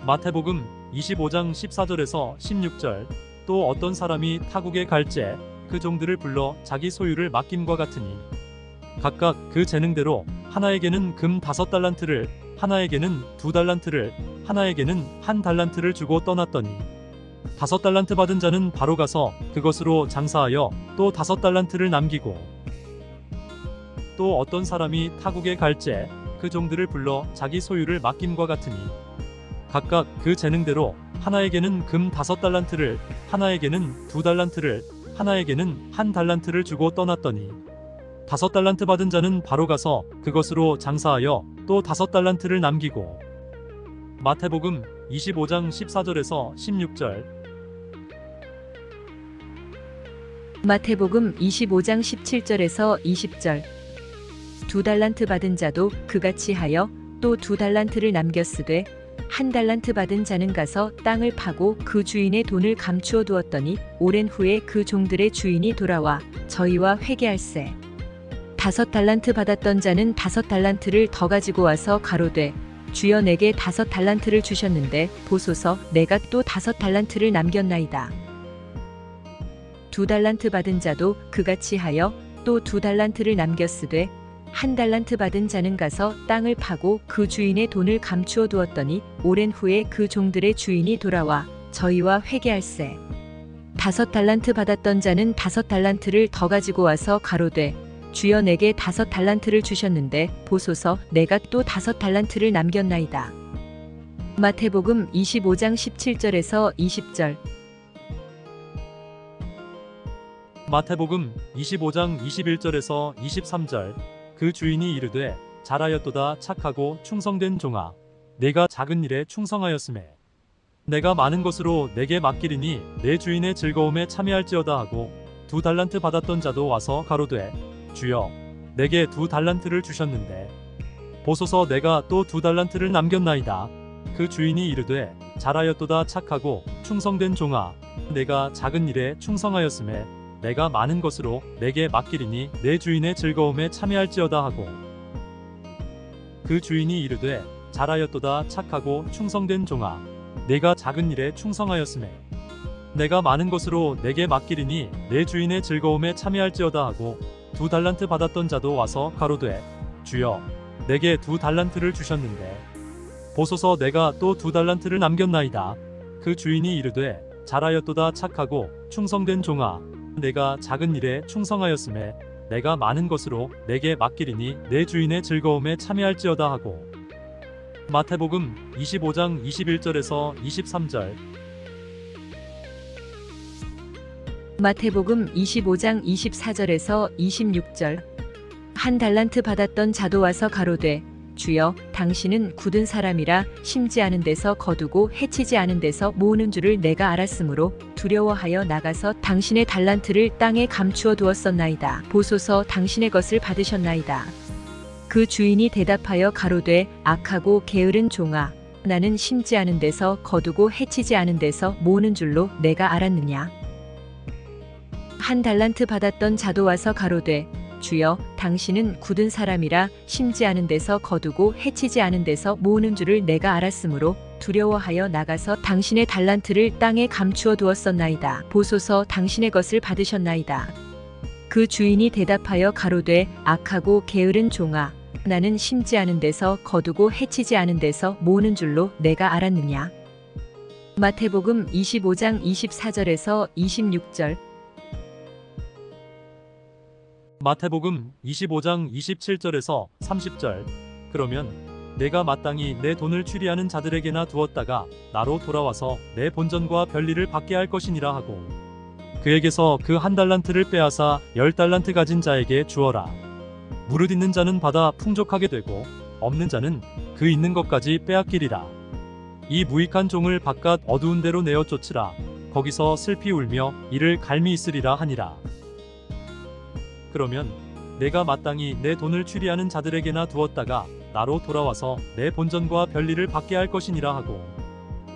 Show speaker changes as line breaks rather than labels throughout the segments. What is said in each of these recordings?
마태복음 25장 14절에서 16절. 또 어떤 사람이 타국에 갈새 그 종들을 불러 자기 소유를 맡김과 같으니 각각 그 재능대로 하나에게는 금 5달란트를, 하나에게는 2달란트를, 하나에게는 1달란트를 주고 떠났더니 5달란트 받은 자는 바로 가서 그것으로 장사하여 또 5달란트를 남기고, 또 어떤 사람이 타국에 갈새 그 종들을 불러 자기 소유를 맡김과 같으니 각각 그 재능대로 하나에게는 금 5달란트를, 하나에게는 2달란트를, 하나에게는 1달란트를 주고 떠났더니 5달란트 받은 자는 바로 가서 그것으로 장사하여 또 5달란트를 남기고. 마태복음 25장 14절에서 16절.
마태복음 25장 17절에서 20절. 2달란트 받은 자도 그같이 하여 또 2달란트를 남겼으되 1달란트 받은 자는 가서 땅을 파고 그 주인의 돈을 감추어 두었더니 오랜 후에 그 종들의 주인이 돌아와 저희와 회개할세. 5달란트 받았던 자는 5달란트를 더 가지고 와서 가로되 주여 내게 5달란트를 주셨는데 보소서 내가 또 5달란트를 남겼나이다. 2달란트 받은 자도 그같이 하여 또 2달란트를 남겼으되 1달란트 받은 자는 가서 땅을 파고 그 주인의 돈을 감추어 두었더니 오랜 후에 그 종들의 주인이 돌아와 저희와 회개할세. 5달란트 받았던 자는 5달란트를 더 가지고 와서 가로되 주여 내게 5달란트를 주셨는데 보소서 내가 또 5달란트를 남겼나이다. 마태복음 25장 17절에서 20절.
마태복음 25장 21절에서 23절. 그 주인이 이르되 잘하였도다 착하고 충성된 종아, 내가 작은 일에 충성하였음에 내가 많은 것으로 내게 맡기리니 내 주인의 즐거움에 참여할지어다 하고 2달란트 받았던 자도 와서 가로되 주여 내게 2달란트를 주셨는데 보소서 내가 또 2달란트를 남겼나이다. 그 주인이 이르되 잘하였도다 착하고 충성된 종아, 내가 작은 일에 충성하였음에 내가 많은 것으로 내게 맡기리니 내 주인의 즐거움에 참여할지어다 하고, 그 주인이 이르되 잘하였도다 착하고 충성된 종아, 내가 작은 일에 충성하였음에 내가 많은 것으로 내게 맡기리니 내 주인의 즐거움에 참여할지어다 하고 2달란트 받았던 자도 와서 가로되 주여 내게 2달란트를 주셨는데 보소서 내가 또 2달란트를 남겼나이다. 그 주인이 이르되 잘하였도다 착하고 충성된 종아, 내가 작은 일에 충성하였음에 내가 많은 것으로 내게 맡기리니 내 주인의 즐거움에 참여할지어다 하고. 마태복음 25장 21절에서 23절.
마태복음 25장 24절에서 26절. 1달란트 받았던 자도 와서 가로되 주여 당신은 굳은 사람이라 심지 않은 데서 거두고 해치지 않은 데서 모으는 줄을 내가 알았으므로 두려워하여 나가서 당신의 달란트를 땅에 감추어 두었었나이다. 보소서 당신의 것을 받으셨나이다. 그 주인이 대답하여 가로되 악하고 게으른 종아, 나는 심지 않은 데서 거두고 해치지 않은 데서 모으는 줄로 내가 알았느냐. 1달란트 받았던 자도 와서 가로되 주여 당신은 굳은 사람이라 심지 않은 데서 거두고 해치지 않은 데서 모으는 줄을 내가 알았으므로 두려워하여 나가서 당신의 달란트를 땅에 감추어 두었었나이다. 보소서 당신의 것을 받으셨나이다. 그 주인이 대답하여 가로되 악하고 게으른 종아, 나는 심지 않은 데서 거두고 해치지 않은 데서 모으는 줄로 내가 알았느냐. 마태복음 25장 24절에서 26절.
마태복음 25장 27절에서 30절. 그러면 내가 마땅히 내 돈을 추리하는 자들에게나 두었다가 나로 돌아와서 내 본전과 별리를 받게 할 것이니라 하고, 그에게서 그 1달란트를 빼앗아 10달란트 가진 자에게 주어라. 무릇 있는 자는 받아 풍족하게 되고 없는 자는 그 있는 것까지 빼앗기리라. 이 무익한 종을 바깥 어두운 데로 내어 쫓으라. 거기서 슬피 울며 이를 갈미 있으리라 하니라. 그러면 내가 마땅히 내 돈을 추리하는 자들에게나 두었다가 나로 돌아와서 내 본전과 별리를 받게 할 것이니라 하고,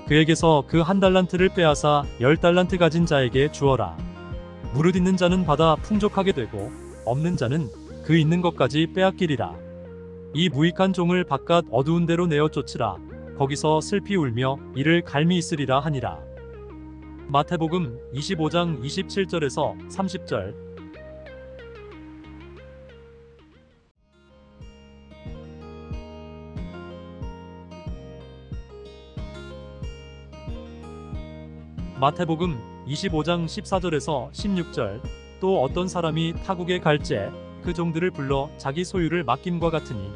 그에게서 그 1달란트를 빼앗아 10달란트 가진 자에게 주어라. 무릇 있는 자는 받아 풍족하게 되고 없는 자는 그 있는 것까지 빼앗기리라. 이 무익한 종을 바깥 어두운 데로 내어 쫓으라. 거기서 슬피 울며 이를 갈미 있으리라 하니라. 마태복음 25장 27절에서 30절. 마태복음 25장 14절에서 16절. 또 어떤 사람이 타국에 갈제 그 종들을 불러 자기 소유를 맡김과 같으니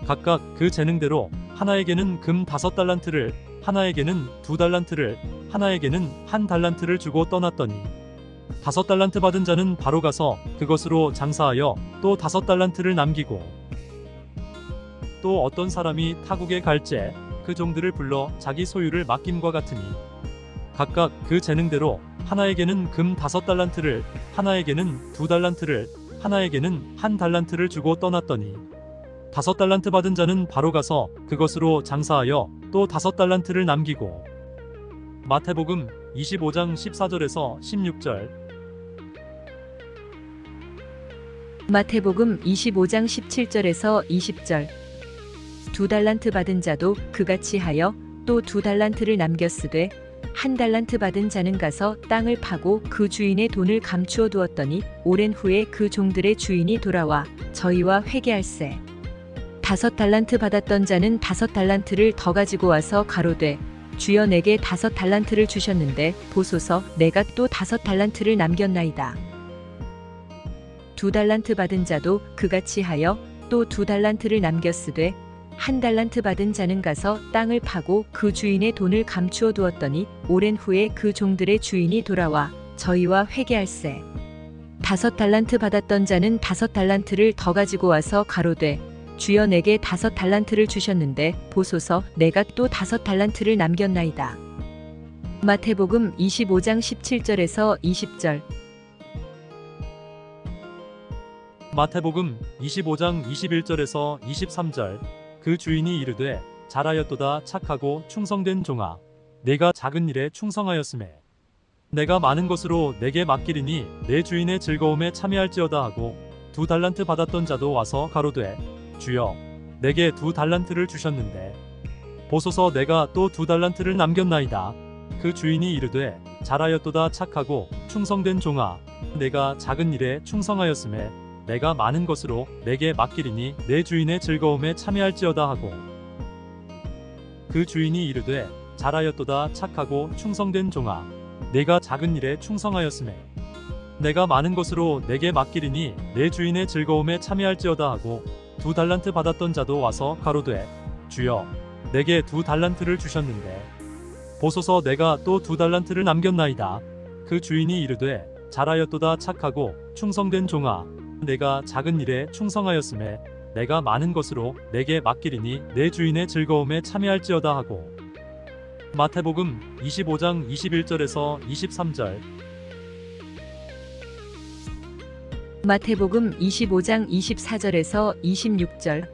각각 그 재능대로 하나에게는 금 5달란트를, 하나에게는 2달란트를, 하나에게는 1달란트를 주고 떠났더니 5달란트 받은 자는 바로 가서 그것으로 장사하여 또 5달란트를 남기고, 또 어떤 사람이 타국에 갈제 그 종들을 불러 자기 소유를 맡김과 같으니 각각 그 재능대로 하나에게는 금 5달란트를, 하나에게는 2달란트를, 하나에게는 1달란트를 주고 떠났더니 5달란트 받은 자는 바로 가서 그것으로 장사하여 또 5달란트를 남기고. 마태복음 25장 14절에서 16절.
마태복음 25장 17절에서 20절. 2달란트 받은 자도 그같이 하여 또 2달란트를 남겼으되 1달란트 받은 자는 가서 땅을 파고 그 주인의 돈을 감추어 두었더니 오랜 후에 그 종들의 주인이 돌아와 저희와 회개할세. 5달란트 받았던 자는 5달란트를 더 가지고 와서 가로되 주여 내게 5달란트를 주셨는데 보소서 내가 또 5달란트를 남겼나이다. 2달란트 받은 자도 그같이 하여 또 2달란트를 남겼으되 1달란트 받은 자는 가서 땅을 파고 그 주인의 돈을 감추어 두었더니 오랜 후에 그 종들의 주인이 돌아와 저희와 회개할세. 5달란트 받았던 자는 5달란트를 더 가지고 와서 가로되 주여 내게 5달란트를 주셨는데 보소서 내가 또 5달란트를 남겼나이다. 마태복음 25장 17절에서 20절.
마태복음 25장 21절에서 23절. 그 주인이 이르되 잘하였도다 착하고 충성된 종아, 내가 작은 일에 충성하였음에 내가 많은 것으로 내게 맡기리니 내 주인의 즐거움에 참여할지어다 하고 2달란트 받았던 자도 와서 가로되 주여 내게 2달란트를 주셨는데 보소서 내가 또 2달란트를 남겼나이다. 그 주인이 이르되 잘하였도다 착하고 충성된 종아, 내가 작은 일에 충성하였음에 내가 많은 것으로 내게 맡기리니 내 주인의 즐거움에 참여할지어다 하고, 그 주인이 이르되 잘하였도다 착하고 충성된 종아, 내가 작은 일에 충성하였음에 내가 많은 것으로 내게 맡기리니 내 주인의 즐거움에 참여할지어다 하고 2달란트 받았던 자도 와서 가로되 주여 내게 2달란트를 주셨는데 보소서 내가 또 2달란트를 남겼나이다. 그 주인이 이르되 잘하였도다 착하고 충성된 종아, 내가 작은 일에 충성하였음에 내가 많은 것으로 내게 맡기리니 내 주인의 즐거움에 참여할지어다 하고. 마태복음 25장 21절에서 23절.
마태복음 25장 24절에서 26절.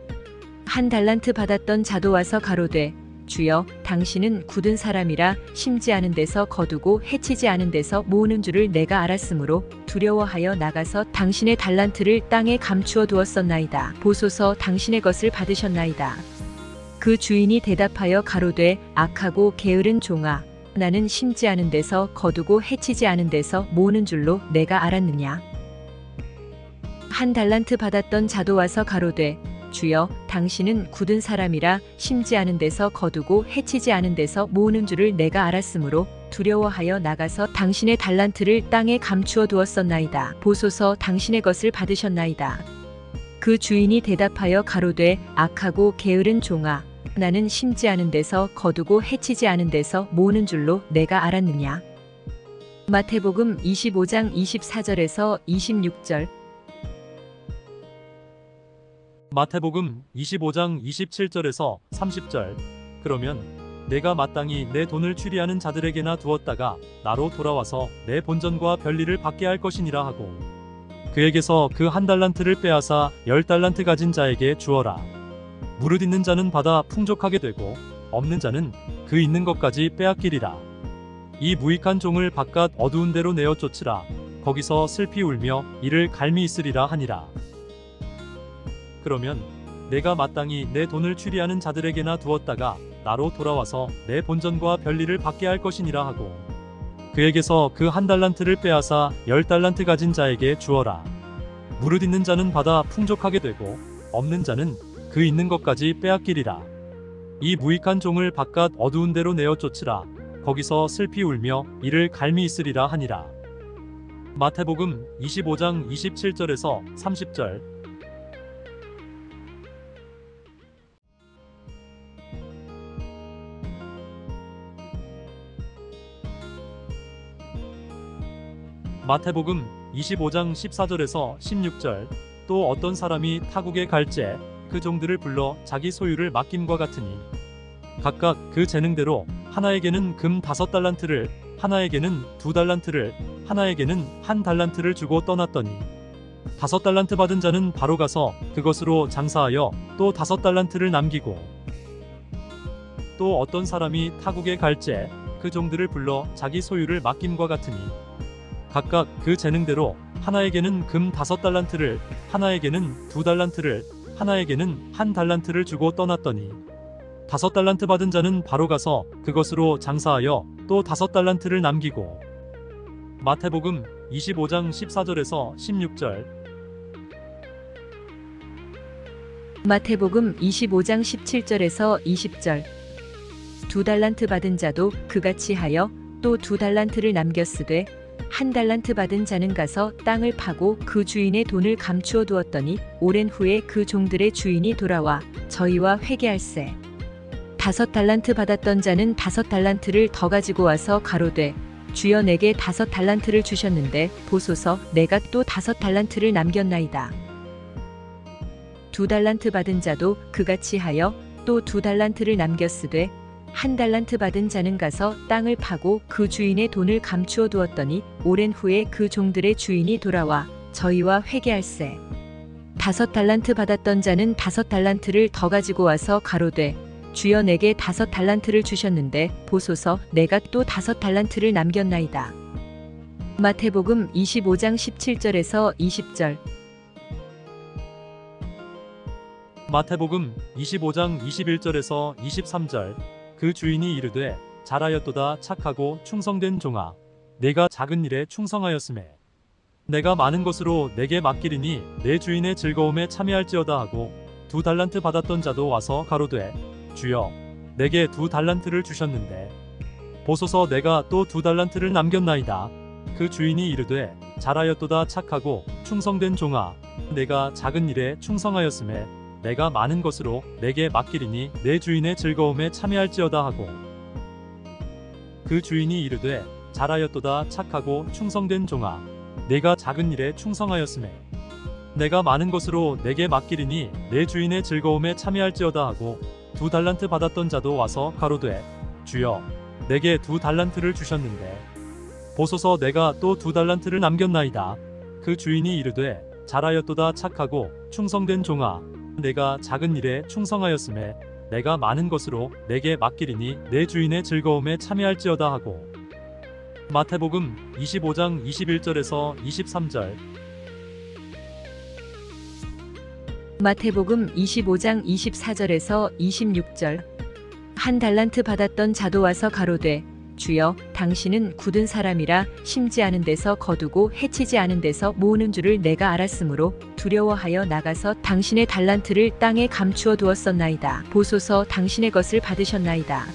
1달란트 받았던 자도 와서 가로되 주여 당신은 굳은 사람이라 심지 않은 데서 거두고 해치지 않은 데서 모으는 줄을 내가 알았으므로 두려워하여 나가서 당신의 달란트를 땅에 감추어 두었었나이다. 보소서 당신의 것을 받으셨나이다. 그 주인이 대답하여 가로되 악하고 게으른 종아, 나는 심지 않은 데서 거두고 해치지 않은 데서 모으는 줄로 내가 알았느냐. 1달란트 받았던 자도 와서 가로되 주여 당신은 굳은 사람이라 심지 않은 데서 거두고 해치지 않은 데서 모으는 줄을 내가 알았으므로 두려워하여 나가서 당신의 달란트를 땅에 감추어 두었었나이다. 보소서 당신의 것을 받으셨나이다. 그 주인이 대답하여 가로되 악하고 게으른 종아, 나는 심지 않은 데서 거두고 해치지 않은 데서 모으는 줄로 내가 알았느냐. 마태복음 25장 24절에서 26절.
마태복음 25장 27절에서 30절. 그러면 내가 마땅히 내 돈을 추리하는 자들에게나 두었다가 나로 돌아와서 내 본전과 별리를 받게 할 것이니라 하고, 그에게서 그 1달란트를 빼앗아 10달란트 가진 자에게 주어라. 무릇 있는 자는 받아 풍족하게 되고 없는 자는 그 있는 것까지 빼앗기리라. 이 무익한 종을 바깥 어두운 데로 내어 쫓으라. 거기서 슬피 울며 이를 갈미 있으리라 하니라. 그러면 내가 마땅히 내 돈을 취리하는 자들에게나 두었다가 나로 돌아와서 내 본전과 별리를 받게 할 것이니라 하고 그에게서 그 1달란트를 빼앗아 10달란트 가진 자에게 주어라. 무릇 있는 자는 받아 풍족하게 되고 없는 자는 그 있는 것까지 빼앗기리라. 이 무익한 종을 바깥 어두운 데로 내어 쫓으라. 거기서 슬피 울며 이를 갈미 있으리라 하니라. 마태복음 25장 27절에서 30절. 마태복음 25장 14절에서 16절. 또 어떤 사람이 타국에 갈제 그 종들을 불러 자기 소유를 맡김과 같으니 각각 그 재능대로 하나에게는 금 5달란트를, 하나에게는 2달란트를, 하나에게는 1달란트를 주고 떠났더니 5달란트 받은 자는 바로 가서 그것으로 장사하여 또 5달란트를 남기고 또 어떤 사람이 타국에 갈제 그 종들을 불러 자기 소유를 맡김과 같으니 각각 그 재능대로 하나에게는 금 5달란트를, 하나에게는 2달란트를, 하나에게는 1달란트를 주고 떠났더니 5달란트 받은 자는 바로 가서 그것으로 장사하여 또 5달란트를 남기고 마태복음 25장 14절에서 16절.
마태복음 25장 17절에서 20절. 2달란트 받은 자도 그같이 하여 또 2달란트를 남겼으되 1달란트 받은 자는 가서 땅을 파고 그 주인의 돈을 감추어 두었더니 오랜 후에 그 종들의 주인이 돌아와 저희와 회개할세. 5달란트 받았던 자는 5달란트를 더 가지고 와서 가로되 주여 내게 5달란트를 주셨는데 보소서 내가 또 5달란트를 남겼나이다. 2달란트 받은 자도 그같이 하여 또 2달란트를 남겼으되 1달란트 받은 자는 가서 땅을 파고 그 주인의 돈을 감추어 두었더니 오랜 후에 그 종들의 주인이 돌아와 저희와 회개할세. 5달란트 받았던 자는 5달란트를 더 가지고 와서 가로되 주여 내게 5달란트를 주셨는데 보소서 내가 또 5달란트를 남겼나이다. 마태복음 25장 17절에서 20절.
마태복음 25장 21절에서 23절. 그 주인이 이르되 잘하였도다 착하고 충성된 종아 내가 작은 일에 충성하였음에 내가 많은 것으로 내게 맡기리니 내 주인의 즐거움에 참여할지어다 하고 2달란트 받았던 자도 와서 가로되 주여 내게 2달란트를 주셨는데 보소서 내가 또 2달란트를 남겼나이다. 그 주인이 이르되 잘하였도다 착하고 충성된 종아 내가 작은 일에 충성하였음에 내가 많은 것으로 내게 맡기리니 내 주인의 즐거움에 참여할지어다 하고 그 주인이 이르되 잘하였도다 착하고 충성된 종아 내가 작은 일에 충성하였음에 내가 많은 것으로 내게 맡기리니 내 주인의 즐거움에 참여할지어다 하고 2달란트 받았던 자도 와서 가로되 주여 내게 2달란트를 주셨는데 보소서 내가 또 2달란트를 남겼나이다. 그 주인이 이르되 잘하였도다 착하고 충성된 종아 내가 작은 일에 충성하였음에 내가 많은 것으로 내게 맡기리니 내 주인의 즐거움에 참여할지어다 하고 마태복음 25장 21절에서 23절.
마태복음 25장 24절에서 26절. 1달란트 받았던 자도 와서 가로되 주여 당신은 굳은 사람이라 심지 않은 데서 거두고 해치지 않은 데서 모으는 줄을 내가 알았으므로 두려워하여 나가서 당신의 달란트를 땅에 감추어 두었었나이다. 보소서 당신의 것을 받으셨나이다.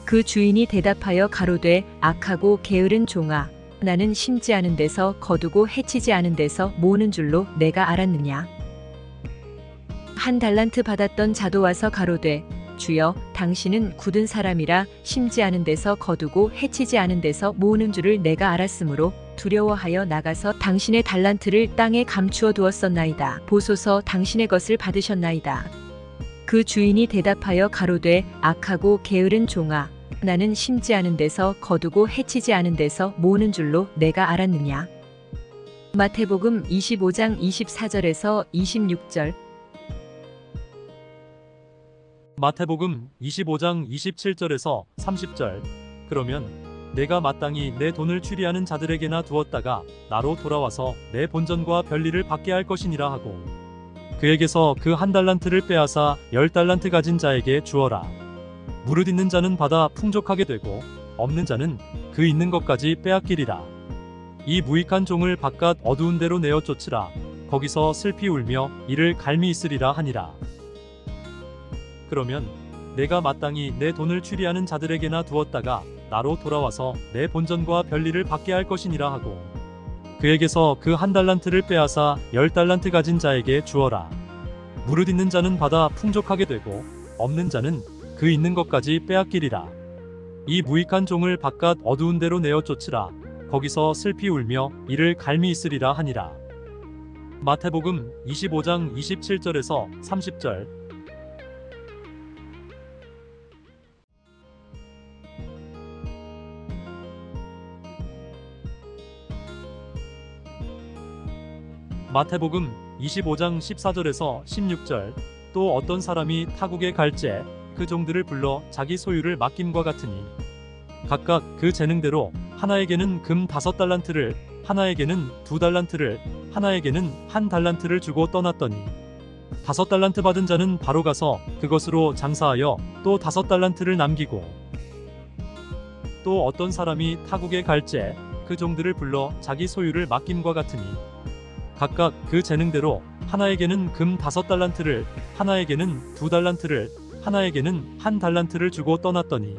그 주인이 대답하여 가로되 악하고 게으른 종아 나는 심지 않은 데서 거두고 해치지 않은 데서 모으는 줄로 내가 알았느냐. 1달란트 받았던 자도 와서 가로되 주여 당신은 굳은 사람이라 심지 않은 데서 거두고 해치지 않은 데서 모으는 줄을 내가 알았으므로 두려워하여 나가서 당신의 달란트를 땅에 감추어 두었었나이다. 보소서 당신의 것을 받으셨나이다. 그 주인이 대답하여 가로되 악하고 게으른 종아 나는 심지 않은 데서 거두고 해치지 않은 데서 모으는 줄로 내가 알았느냐. 마태복음 25장 24절에서 26절.
마태복음 25장 27절에서 30절. 그러면 내가 마땅히 내 돈을 취리하는 자들에게나 두었다가 나로 돌아와서 내 본전과 별리를 받게 할 것이니라 하고 그에게서 그 1달란트를 빼앗아 10달란트 가진 자에게 주어라. 무릇 있는 자는 받아 풍족하게 되고 없는 자는 그 있는 것까지 빼앗기리라. 이 무익한 종을 바깥 어두운 데로 내어 쫓으라. 거기서 슬피 울며 이를 갈미 있으리라 하니라. 그러면 내가 마땅히 내 돈을 추리하는 자들에게나 두었다가 나로 돌아와서 내 본전과 별리를 받게 할 것이니라 하고 그에게서 그 1달란트를 빼앗아 10달란트 가진 자에게 주어라. 무릇 있는 자는 받아 풍족하게 되고 없는 자는 그 있는 것까지 빼앗기리라. 이 무익한 종을 바깥 어두운 데로 내어 쫓으라. 거기서 슬피 울며 이를 갈미 있으리라 하니라. 마태복음 25장 27절에서 30절. 마태복음 25장 14절에서 16절. 또 어떤 사람이 타국에 갈제 그 종들을 불러 자기 소유를 맡김과 같으니 각각 그 재능대로 하나에게는 금 5달란트를, 하나에게는 2달란트를, 하나에게는 1달란트를 주고 떠났더니 5달란트 받은 자는 바로 가서 그것으로 장사하여 또 5달란트를 남기고 또 어떤 사람이 타국에 갈제 그 종들을 불러 자기 소유를 맡김과 같으니 각각 그 재능대로 하나에게는 금 5달란트를, 하나에게는 2달란트를, 하나에게는 1달란트를 주고 떠났더니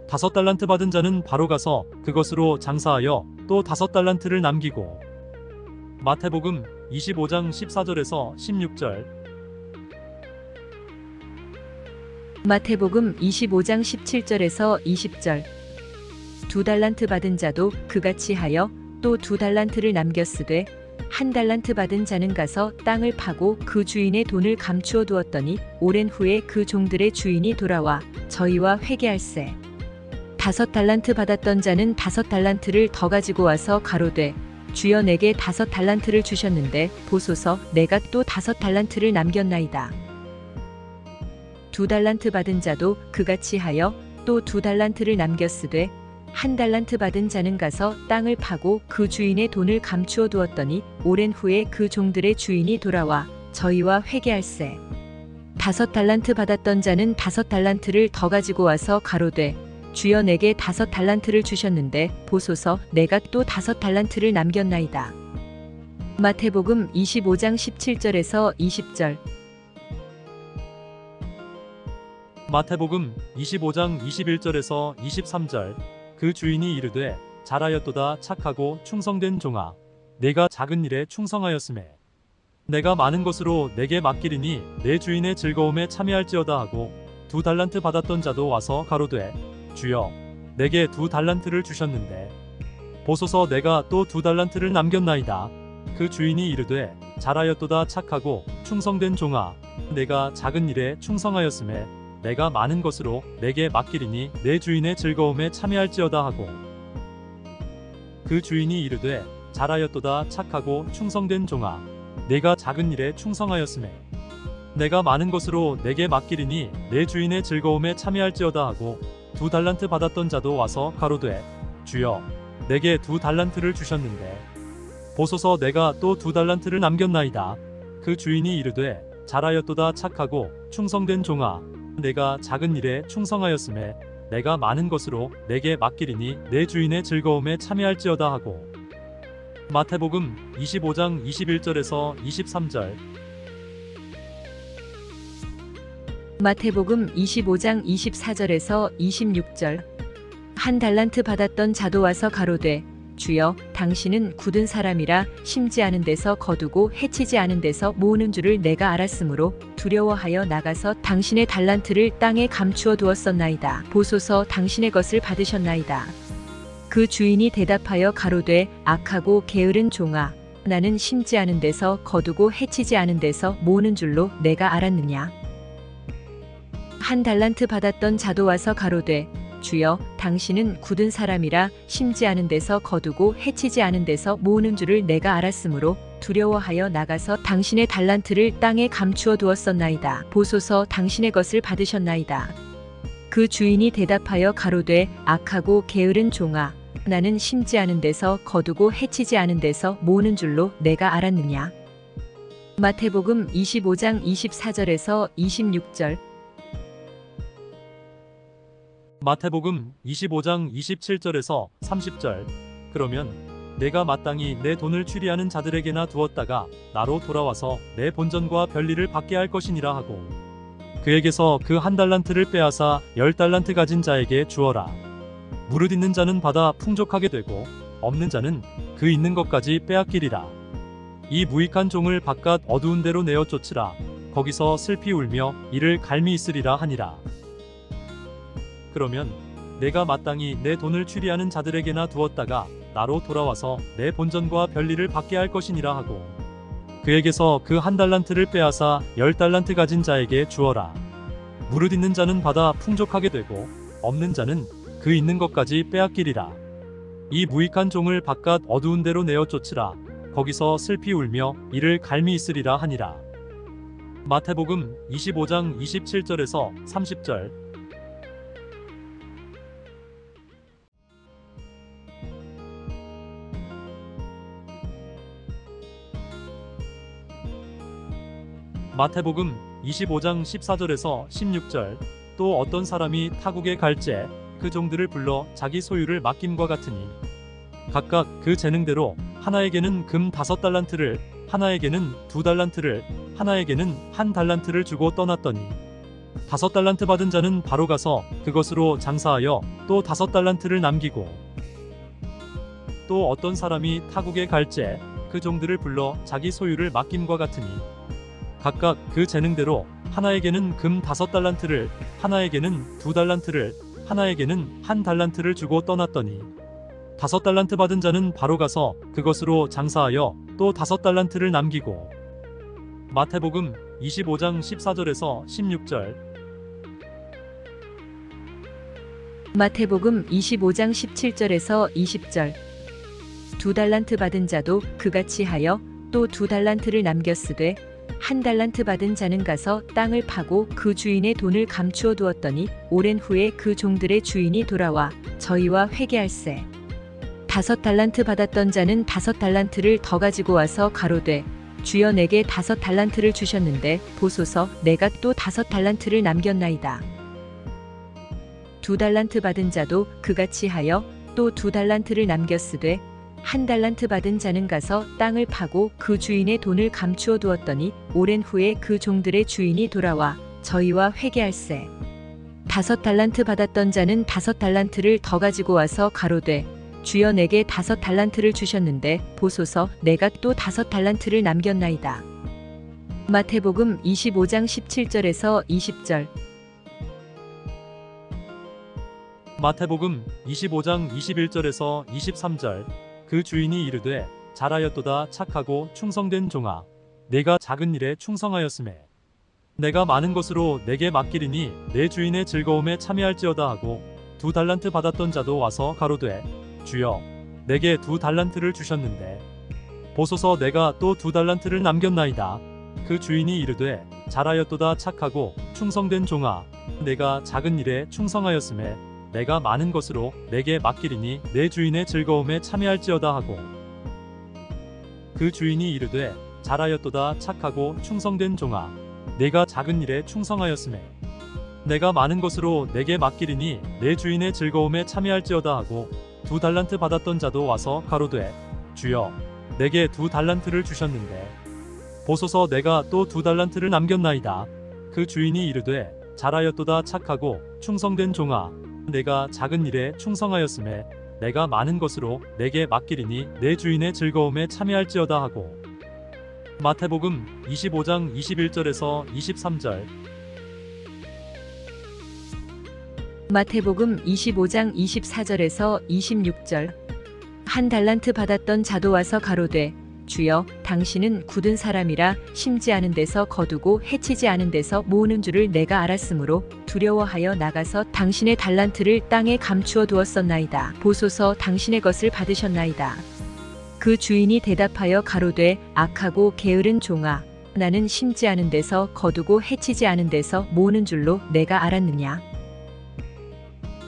5달란트 받은 자는 바로 가서 그것으로 장사하여 또 5달란트를 남기고. 마태복음 25장 14절에서 16절.
마태복음 25장 17절에서 20절. 2달란트 받은 자도 그같이 하여 또 2달란트를 남겼으되 1달란트 받은 자는 가서 땅을 파고 그 주인의 돈을 감추어 두었더니 오랜 후에 그 종들의 주인이 돌아와 저희와 회개할세. 5달란트 받았던 자는 5달란트를 더 가지고 와서 가로되 주여 내게 5달란트를 주셨는데 보소서 내가 또 5달란트를 남겼나이다. 2달란트 받은 자도 그같이 하여 또 2달란트를 남겼으되 1달란트 받은 자는 가서 땅을 파고 그 주인의 돈을 감추어 두었더니 오랜 후에 그 종들의 주인이 돌아와 저희와 회개할세. 5달란트 받았던 자는 5달란트를 더 가지고 와서 가로되 주여 내게 5달란트를 주셨는데 보소서 내가 또 5달란트를 남겼나이다. 마태복음 25장 17절에서 20절.
마태복음 25장 21절에서 23절. 그 주인이 이르되 잘하였도다 착하고 충성된 종아 내가 작은 일에 충성하였음에 내가 많은 것으로 내게 맡기리니 내 주인의 즐거움에 참여할지어다 하고 2달란트 받았던 자도 와서 가로되 주여 내게 2달란트를 주셨는데 보소서 내가 또 2달란트를 남겼나이다. 그 주인이 이르되 잘하였도다 착하고 충성된 종아 내가 작은 일에 충성하였음에 내가 많은 것으로 내게 맡기리니 내 주인의 즐거움에 참여할지어다 하고 그 주인이 이르되 잘하였도다 착하고 충성된 종아 내가 작은 일에 충성하였음에 내가 많은 것으로 내게 맡기리니 내 주인의 즐거움에 참여할지어다 하고 2달란트 받았던 자도 와서 가로되 주여 내게 2달란트를 주셨는데 보소서 내가 또 2달란트를 남겼나이다. 그 주인이 이르되 잘하였도다 착하고 충성된 종아 내가 작은 일에 충성하였음에 내가 많은 것으로 내게 맡기리니 내 주인의 즐거움에 참여할지어다 하고. 마태복음 25장 21절에서 23절.
마태복음 25장 24절에서 26절. 1달란트 받았던 자도 와서 가로되 주여 당신은 굳은 사람이라 심지 않은 데서 거두고 해치지 않은 데서 모으는 줄을 내가 알았으므로 두려워하여 나가서 당신의 달란트를 땅에 감추어 두었었나이다. 보소서 당신의 것을 받으셨나이다. 그 주인이 대답하여 가로되 악하고 게으른 종아 나는 심지 않은 데서 거두고 해치지 않은 데서 모으는 줄로 내가 알았느냐. 1달란트 받았던 자도 와서 가로되 주여 당신은 굳은 사람이라 심지 않은 데서 거두고 해치지 않은 데서 모으는 줄을 내가 알았으므로 두려워하여 나가서 당신의 달란트를 땅에 감추어 두었었나이다. 보소서 당신의 것을 받으셨나이다. 그 주인이 대답하여 가로되 악하고 게으른 종아 나는 심지 않은 데서 거두고 해치지 않은 데서 모으는 줄로 내가 알았느냐. 마태복음 25장 24절에서 26절.
마태복음 25장 27절에서 30절. 그러면 내가 마땅히 내 돈을 취리하는 자들에게나 두었다가 나로 돌아와서 내 본전과 별리를 받게 할 것이니라 하고, 그에게서 그 1달란트를 빼앗아 10달란트 가진 자에게 주어라. 무릇 있는 자는 받아 풍족하게 되고 없는 자는 그 있는 것까지 빼앗기리라. 이 무익한 종을 바깥 어두운 데로 내어 쫓으라. 거기서 슬피 울며 이를 갈미 있으리라 하니라. 그러면 내가 마땅히 내 돈을 취리하는 자들에게나 두었다가 나로 돌아와서 내 본전과 별리를 받게 할 것이니라 하고, 그에게서 그 1달란트를 빼앗아 10달란트 가진 자에게 주어라. 무릇 있는 자는 받아 풍족하게 되고 없는 자는 그 있는 것까지 빼앗기리라. 이 무익한 종을 바깥 어두운 데로 내어 쫓으라. 거기서 슬피 울며 이를 갈미 있으리라 하니라. 마태복음 25장 27절에서 30절. 마태복음 25장 14절에서 16절. 또 어떤 사람이 타국에 갈새 그 종들을 불러 자기 소유를 맡김과 같으니, 각각 그 재능대로 하나에게는 금 5달란트를, 하나에게는 2달란트를, 하나에게는 1달란트를 주고 떠났더니, 5달란트 받은 자는 바로 가서 그것으로 장사하여 또 5달란트를 남기고, 또 어떤 사람이 타국에 갈새 그 종들을 불러 자기 소유를 맡김과 같으니, 각각 그 재능대로 하나에게는 금 5달란트를, 하나에게는 2달란트를, 하나에게는 1달란트를 주고 떠났더니, 5달란트 받은 자는 바로 가서 그것으로 장사하여 또 5달란트를 남기고. 마태복음 25장 14절에서 16절.
마태복음 25장 17절에서 20절. 2달란트 받은 자도 그같이 하여 또 2달란트를 남겼으되, 1달란트 받은 자는 가서 땅을 파고 그 주인의 돈을 감추어 두었더니 오랜 후에 그 종들의 주인이 돌아와 저희와 회개할세. 5달란트 받았던 자는 5달란트를 더 가지고 와서 가로되, 주여 내게 5달란트를 주셨는데 보소서 내가 또 5달란트를 남겼나이다. 2달란트 받은 자도 그같이 하여 또 2달란트를 남겼으되, 1달란트 받은 자는 가서 땅을 파고 그 주인의 돈을 감추어 두었더니 오랜 후에 그 종들의 주인이 돌아와 저희와 회개할세. 5달란트 받았던 자는 5달란트를 더 가지고 와서 가로되, 주여 내게 5달란트를 주셨는데 보소서 내가 또 5달란트를 남겼나이다. 마태복음 25장 17절에서 20절.
마태복음 25장 21절에서 23절. 그 주인이 이르되, 잘하였도다 착하고 충성된 종아, 내가 작은 일에 충성하였음에 내가 많은 것으로 내게 맡기리니 내 주인의 즐거움에 참여할지어다 하고, 2달란트 받았던 자도 와서 가로되, 주여 내게 2달란트를 주셨는데 보소서 내가 또 2달란트를 남겼나이다. 그 주인이 이르되, 잘하였도다 착하고 충성된 종아, 내가 작은 일에 충성하였음에 내가 많은 것으로 내게 맡기리니 내 주인의 즐거움에 참여할지어다 하고, 그 주인이 이르되, 잘하였도다 착하고 충성된 종아, 내가 작은 일에 충성하였음에 내가 많은 것으로 내게 맡기리니 내 주인의 즐거움에 참여할지어다 하고, 2달란트 받았던 자도 와서 가로되, 주여 내게 2달란트를 주셨는데 보소서 내가 또 2달란트를 남겼나이다. 그 주인이 이르되, 잘하였도다 착하고 충성된 종아, 내가 작은 일에 충성하였음에 내가 많은 것으로 내게 맡기리니 내 주인의 즐거움에 참여할지어다 하고. 마태복음 25장 21절에서 23절.
마태복음 25장 24절에서 26절. 1달란트 받았던 자도 와서 가로되, 주여 당신은 굳은 사람이라 심지 않은 데서 거두고 해치지 않은 데서 모으는 줄을 내가 알았으므로 두려워하여 나가서 당신의 달란트를 땅에 감추어 두었었나이다. 보소서 당신의 것을 받으셨나이다. 그 주인이 대답하여 가로되, 악하고 게으른 종아, 나는 심지 않은 데서 거두고 해치지 않은 데서 모으는 줄로 내가 알았느냐.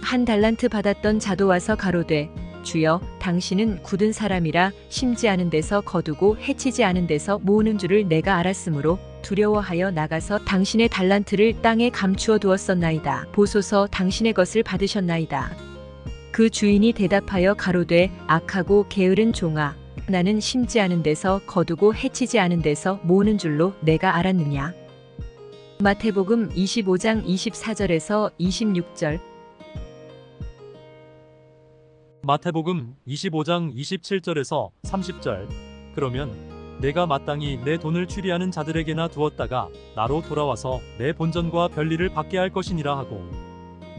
1달란트 받았던 자도 와서 가로되, 주여, 당신은 굳은 사람이라 심지 않은 데서 거두고 해치지 않은 데서 모으는 줄을 내가 알았으므로 두려워하여 나가서 당신의 달란트를 땅에 감추어 두었었나이다. 보소서, 당신의 것을 받으셨나이다. 그 주인이 대답하여 가로되 악하고 게으른 종아, 나는 심지 않은 데서 거두고 해치지 않은 데서 모으는 줄로 내가 알았느냐. 마태복음 25장 24절에서 26절.
마태복음 25장 27절에서 30절. 그러면 내가 마땅히 내 돈을 추리하는 자들에게나 두었다가 나로 돌아와서 내 본전과 별리를 받게 할 것이니라 하고,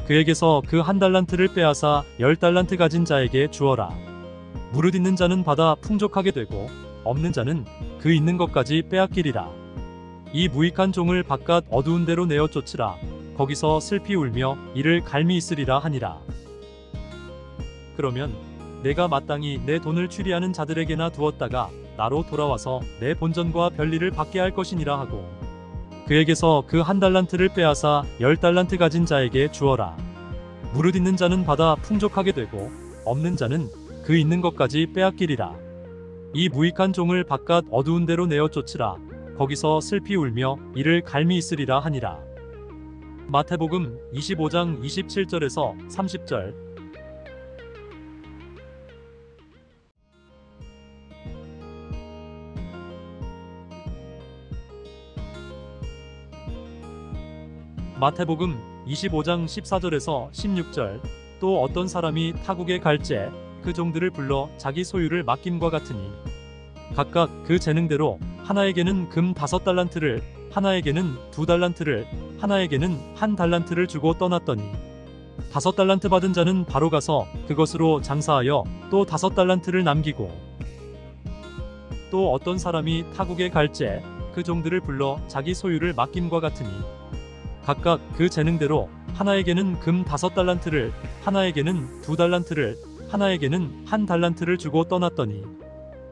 그에게서 그 한 달란트를 빼앗아 10달란트 가진 자에게 주어라. 무릇 있는 자는 받아 풍족하게 되고 없는 자는 그 있는 것까지 빼앗기리라. 이 무익한 종을 바깥 어두운 데로 내어 쫓으라. 거기서 슬피 울며 이를 갈미 있으리라 하니라. 그러면 내가 마땅히 내 돈을 추리하는 자들에게나 두었다가 나로 돌아와서 내 본전과 별리를 받게 할 것이니라 하고, 그에게서 그 한 달란트를 빼앗아 10달란트 가진 자에게 주어라. 무릇 있는 자는 받아 풍족하게 되고 없는 자는 그 있는 것까지 빼앗기리라. 이 무익한 종을 바깥 어두운 데로 내어 쫓으라. 거기서 슬피 울며 이를 갈미 있으리라 하니라. 마태복음 25장 27절에서 30절. 마태복음 25장 14절에서 16절. 또 어떤 사람이 타국에 갈새 그 종들을 불러 자기 소유를 맡김과 같으니, 각각 그 재능대로 하나에게는 금 5달란트를, 하나에게는 2달란트를, 하나에게는 1달란트를 주고 떠났더니, 5달란트 받은 자는 바로 가서 그것으로 장사하여 또 5달란트를 남기고, 또 어떤 사람이 타국에 갈새 그 종들을 불러 자기 소유를 맡김과 같으니, 각각 그 재능대로 하나에게는 금 5달란트를, 하나에게는 2달란트를, 하나에게는 1달란트를 주고 떠났더니,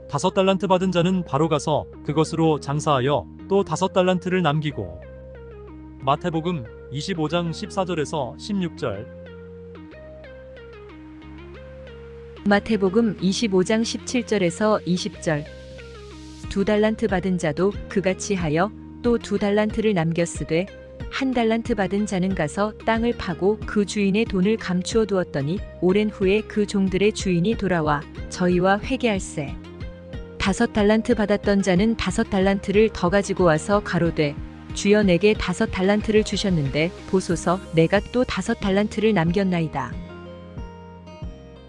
5달란트 받은 자는 바로 가서 그것으로 장사하여 또 5달란트를 남기고. 마태복음 25장 14절에서 16절.
마태복음 25장 17절에서 20절. 2달란트 받은 자도 그같이 하여 또 2달란트를 남겼으되, 1달란트 받은 자는 가서 땅을 파고 그 주인의 돈을 감추어 두었더니 오랜 후에 그 종들의 주인이 돌아와 저희와 회개할세. 5달란트 받았던 자는 5달란트를 더 가지고 와서 가로되 주여, 내게 5달란트를 주셨는데 보소서, 내가 또 5달란트를 남겼나이다.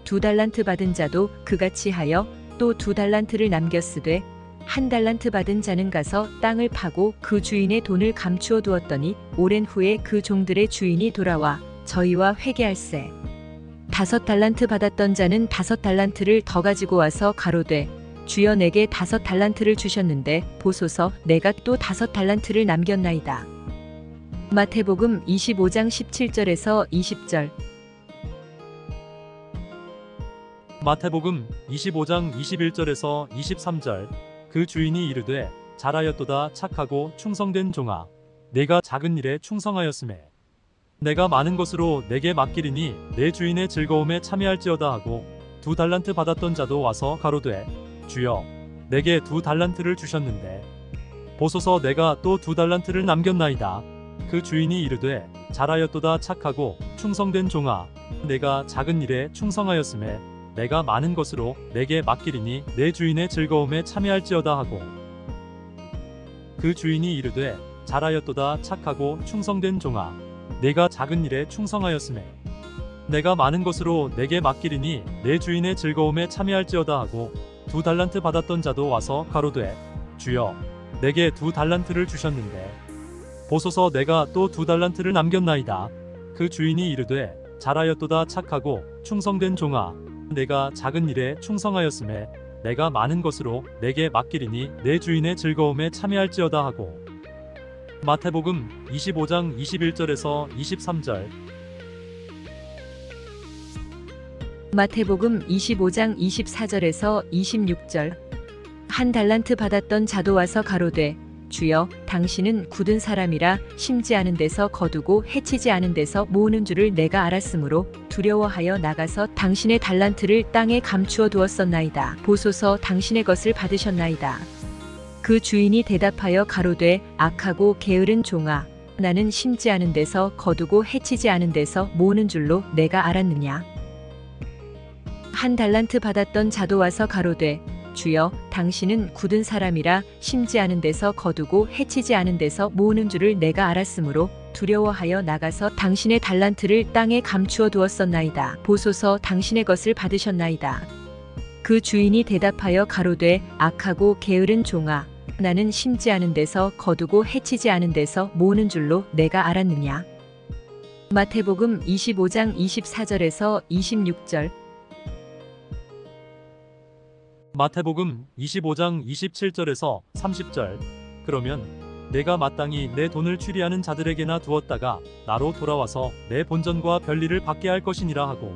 2달란트 받은 자도 그같이 하여 또 2달란트를 남겼으되, 1달란트 받은 자는 가서 땅을 파고 그 주인의 돈을 감추어 두었더니 오랜 후에 그 종들의 주인이 돌아와 저희와 회개할세. 5달란트 받았던 자는 5달란트를 더 가지고 와서 가로되 주여, 내게 5달란트를 주셨는데 보소서, 내가 또 5달란트를 남겼나이다. 마태복음 25장 17절에서 20절.
마태복음 25장 21절에서 23절. 그 주인이 이르되 잘하였도다 착하고 충성된 종아, 내가 작은 일에 충성하였음에 내가 많은 것으로 내게 맡기리니 내 주인의 즐거움에 참여할지어다 하고, 2달란트 받았던 자도 와서 가로되 주여, 내게 2달란트를 주셨는데 보소서, 내가 또 2달란트를 남겼나이다. 그 주인이 이르되 잘하였도다 착하고 충성된 종아, 내가 작은 일에 충성하였음에 내가 많은 것으로 내게 맡기리니 내 주인의 즐거움에 참여할지어다 하고, 그 주인이 이르되 잘하였도다 착하고 충성된 종아, 내가 작은 일에 충성하였음에 내가 많은 것으로 내게 맡기리니 내 주인의 즐거움에 참여할지어다 하고, 2달란트 받았던 자도 와서 가로되 주여, 내게 2달란트를 주셨는데 보소서, 내가 또 2달란트를 남겼나이다. 그 주인이 이르되 잘하였도다 착하고 충성된 종아, 내가 작은 일에 충성하였음에 내가 많은 것으로 내게 맡기리니 내 주인의 즐거움에 참여할지어다 하고. 마태복음 25장 21절에서 23절.
마태복음 25장 24절에서 26절. 1달란트 받았던 자도 와서 가로되 주여, 당신은 굳은 사람이라 심지 않은 데서 거두고 해치지 않은 데서 모으는 줄을 내가 알았으므로 두려워하여 나가서 당신의 달란트를 땅에 감추어 두었었나이다. 보소서, 당신의 것을 받으셨나이다. 그 주인이 대답하여 가로되 악하고 게으른 종아, 나는 심지 않은 데서 거두고 해치지 않은 데서 모으는 줄로 내가 알았느냐. 한 달란트 받았던 자도 와서 가로되 주여, 당신은 굳은 사람이라 심지 않은 데서 거두고 해치지 않은 데서 모으는 줄을 내가 알았으므로 두려워하여 나가서 당신의 달란트를 땅에 감추어 두었었나이다. 보소서, 당신의 것을 받으셨나이다. 그 주인이 대답하여 가로되 악하고 게으른 종아, 나는 심지 않은 데서 거두고 해치지 않은 데서 모으는 줄로 내가 알았느냐. 마태복음 25장 24절에서 26절.
마태복음 25장 27절에서 30절. 그러면 내가 마땅히 내 돈을 추리하는 자들에게나 두었다가 나로 돌아와서 내 본전과 별리를 받게 할 것이니라 하고,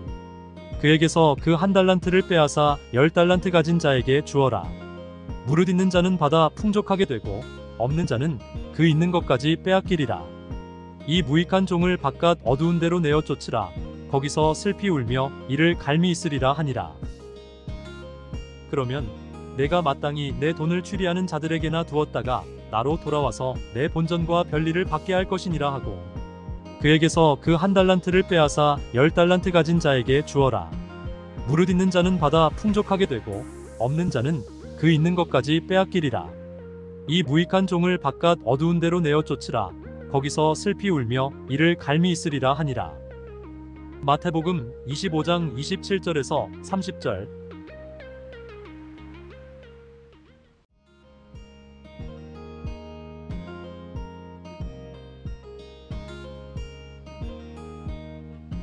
그에게서 그 한 달란트를 빼앗아 10달란트 가진 자에게 주어라. 무릇 있는 자는 받아 풍족하게 되고 없는 자는 그 있는 것까지 빼앗기리라. 이 무익한 종을 바깥 어두운 데로 내어 쫓으라. 거기서 슬피 울며 이를 갈미 있으리라 하니라. 그러면 내가 마땅히 내 돈을 추리하는 자들에게나 두었다가 나로 돌아와서 내 본전과 별리를 받게 할 것이니라 하고, 그에게서 그 한 달란트를 빼앗아 10달란트 가진 자에게 주어라. 무릇 있는 자는 받아 풍족하게 되고 없는 자는 그 있는 것까지 빼앗기리라. 이 무익한 종을 바깥 어두운 데로 내어 쫓으라. 거기서 슬피 울며 이를 갈미 있으리라 하니라. 마태복음 25장 27절에서 30절.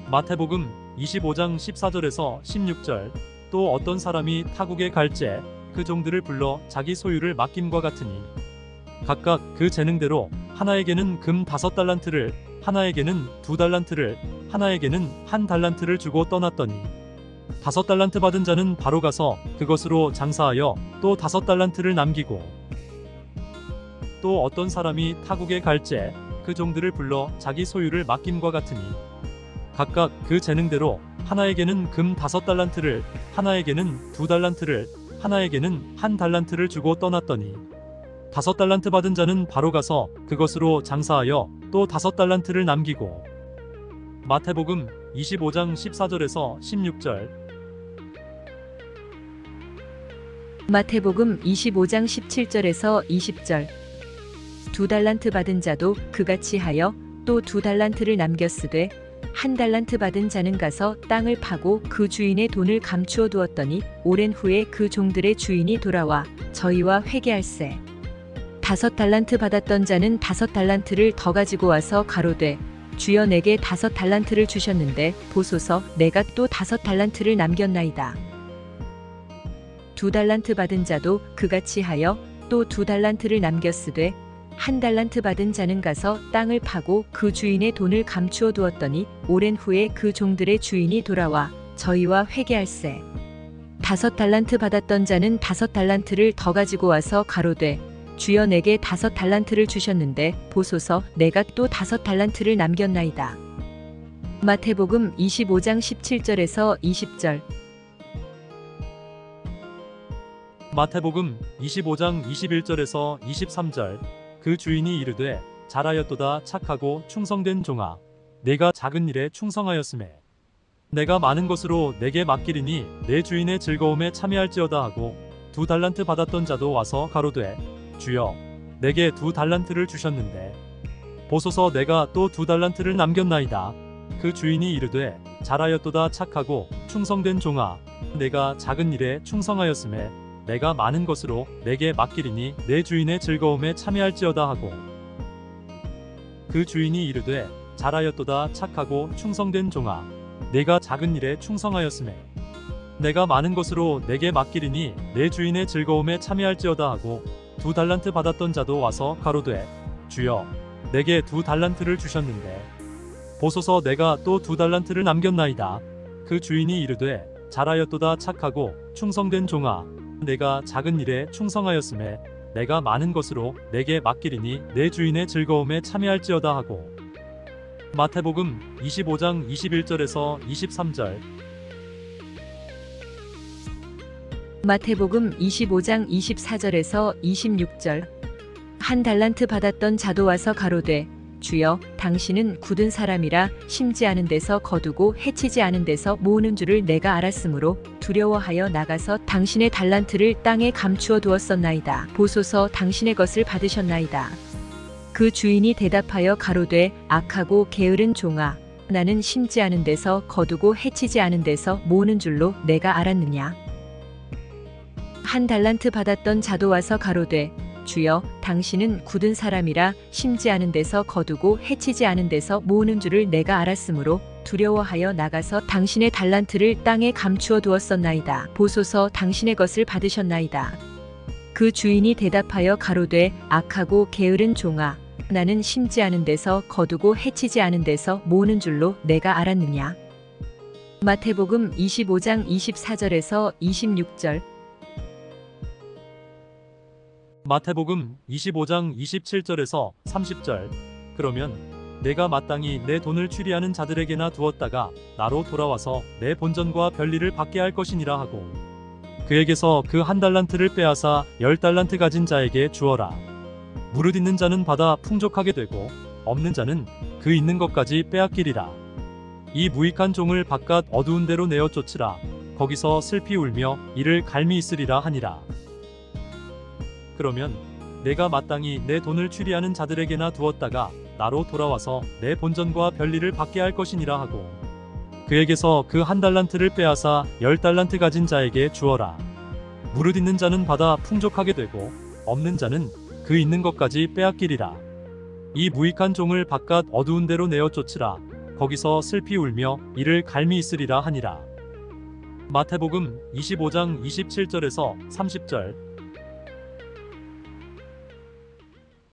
마태복음 25장 14절에서 16절. 또 어떤 사람이 타국에 갈새 그 종들을 불러 자기 소유를 맡김과 같으니, 각각 그 재능대로 하나에게는 금 5달란트를, 하나에게는 2달란트를, 하나에게는 1달란트를 주고 떠났더니, 5달란트 받은 자는 바로 가서 그것으로 장사하여 또 5달란트를 남기고, 또 어떤 사람이 타국에 갈새 그 종들을 불러 자기 소유를 맡김과 같으니, 각각 그 재능대로 하나에게는 금 5달란트를, 하나에게는 2달란트를, 하나에게는 1달란트를 주고 떠났더니, 5달란트 받은 자는 바로 가서 그것으로 장사하여 또 5달란트를 남기고. 마태복음 25장 14절에서 16절.
마태복음 25장 17절에서 20절. 2달란트 받은 자도 그같이 하여 또 2달란트를 남겼으되, 1달란트 받은 자는 가서 땅을 파고 그 주인의 돈을 감추어 두었더니 오랜 후에 그 종들의 주인이 돌아와 저희와 회개할세. 5달란트 받았던 자는 5달란트를 더 가지고 와서 가로되 주여, 내게 5달란트를 주셨는데 보소서, 내가 또 5달란트를 남겼나이다. 2달란트 받은 자도 그같이 하여 또 2달란트를 남겼으되, 1달란트 받은 자는 가서 땅을 파고 그 주인의 돈을 감추어 두었더니 오랜 후에 그 종들의 주인이 돌아와 저희와 회개할세. 5달란트 받았던 자는 5달란트를 더 가지고 와서 가로되 주여, 내게 5달란트를 주셨는데 보소서, 내가 또 5달란트를 남겼나이다. 마태복음 25장 17절에서 20절.
마태복음 25장 21절에서 23절. 그 주인이 이르되 잘하였도다 착하고 충성된 종아, 내가 작은 일에 충성하였음에 내가 많은 것으로 내게 맡기리니 내 주인의 즐거움에 참여할지어다 하고, 2달란트 받았던 자도 와서 가로되 주여, 내게 2달란트를 주셨는데 보소서, 내가 또 2달란트를 남겼나이다. 그 주인이 이르되 잘하였도다 착하고 충성된 종아, 내가 작은 일에 충성하였음에 내가 많은 것으로 내게 맡기리니 내 주인의 즐거움에 참여할지어다 하고, 그 주인이 이르되 잘하였도다 착하고 충성된 종아, 내가 작은 일에 충성하였음에 내가 많은 것으로 내게 맡기리니 내 주인의 즐거움에 참여할지어다 하고, 2달란트 받았던 자도 와서 가로되 주여, 내게 2달란트를 주셨는데 보소서, 내가 또 2달란트를 남겼나이다. 그 주인이 이르되 잘하였도다 착하고 충성된 종아, 내가 작은 일에 충성하였음에 내가 많은 것으로 내게 맡기리니 내 주인의 즐거움에 참여할지어다 하고. 마태복음 25장 21절에서 23절.
마태복음 25장 24절에서 26절. 한 달란트 받았던 자도 와서 가로되 주여 당신은 굳은 사람이라 심지 않은 데서 거두고 해치지 않은 데서 모으는 줄을 내가 알았으므로 두려워하여 나가서 당신의 달란트를 땅에 감추어 두었었나이다. 보소서 당신의 것을 받으셨나이다. 그 주인이 대답하여 가로되 악하고 게으른 종아, 나는 심지 않은 데서 거두고 해치지 않은 데서 모으는 줄로 내가 알았느냐. 한 달란트 받았던 자도 와서 가로되 주여 당신은 굳은 사람이라 심지 않은 데서 거두고 해치지 않은 데서 모으는 줄을 내가 알았으므로 두려워하여 나가서 당신의 달란트를 땅에 감추어 두었었나이다. 보소서 당신의 것을 받으셨나이다. 그 주인이 대답하여 가로되 악하고 게으른 종아, 나는 심지 않은 데서 거두고 해치지 않은 데서 모으는 줄로 내가 알았느냐. 마태복음 25장 24절에서 26절.
마태복음 25장 27절에서 30절. 그러면 내가 마땅히 내 돈을 추리하는 자들에게나 두었다가 나로 돌아와서 내 본전과 별리를 받게 할 것이니라 하고, 그에게서 그 한 달란트를 빼앗아 10달란트 가진 자에게 주어라. 무릇 있는 자는 받아 풍족하게 되고 없는 자는 그 있는 것까지 빼앗기리라. 이 무익한 종을 바깥 어두운 데로 내어 쫓으라. 거기서 슬피 울며 이를 갈미 있으리라 하니라. 그러면 내가 마땅히 내 돈을 추리하는 자들에게나 두었다가 나로 돌아와서 내 본전과 별리를 받게 할 것이니라 하고, 그에게서 그 한 달란트를 빼앗아 10달란트 가진 자에게 주어라. 무릇 있는 자는 받아 풍족하게 되고 없는 자는 그 있는 것까지 빼앗기리라. 이 무익한 종을 바깥 어두운 데로 내어 쫓으라. 거기서 슬피 울며 이를 갈미 있으리라 하니라. 마태복음 25장 27절에서 30절.